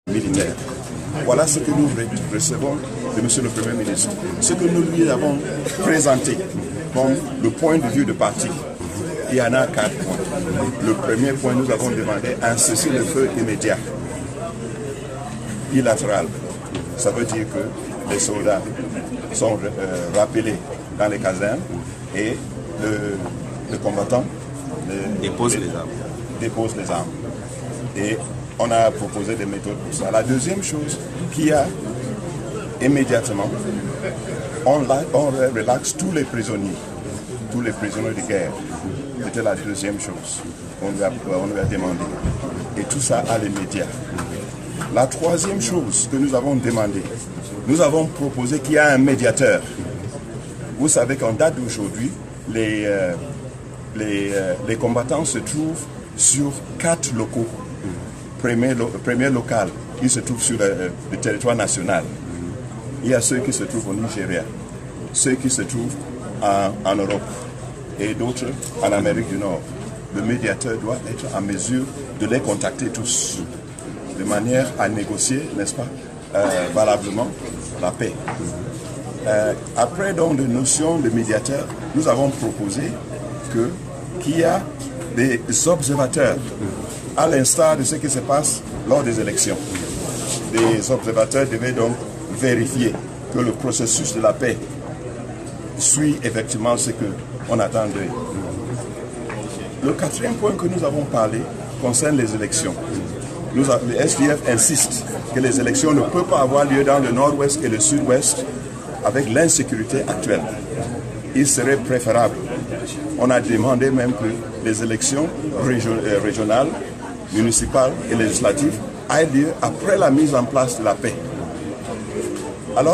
militaire. Voilà ce que nous recevons de M. le Premier ministre. Ce que nous lui avons présenté comme le point de vue de parti. Il y en a 4 points. Le premier point, nous avons demandé un cessez-le-feu immédiat, bilatéral. Ça veut dire que les soldats sont rappelés dans les casernes et le combattant dépose les armes. Et on a proposé des méthodes pour ça. La deuxième chose, qu'il y a immédiatement, on relaxe tous les prisonniers de guerre. C'était la deuxième chose qu'on lui a demandé. Et tout ça à l'immédiat. La troisième chose que nous avons demandé, nous avons proposé qu'il y ait un médiateur. Vous savez qu'en date d'aujourd'hui, les combattants se trouvent sur 4 locaux. Premier local, il se trouve sur le territoire national. Il y a ceux qui se trouvent au Nigeria, ceux qui se trouvent en Europe et d'autres en Amérique du Nord. Le médiateur doit être en mesure de les contacter tous, de manière à négocier, n'est-ce pas, valablement la paix. Après donc de notion de médiateur, nous avons proposé qu'il y a des observateurs, à l'instar de ce qui se passe lors des élections. Des observateurs devaient donc vérifier que le processus de la paix suit effectivement ce qu'on attend d'eux. Le quatrième point que nous avons parlé concerne les élections. Le SDF insiste que les élections ne peuvent pas avoir lieu dans le nord-ouest et le sud-ouest avec l'insécurité actuelle. Il serait préférable. On a demandé même que les élections régionales, municipales et législatives aient lieu après la mise en place de la paix.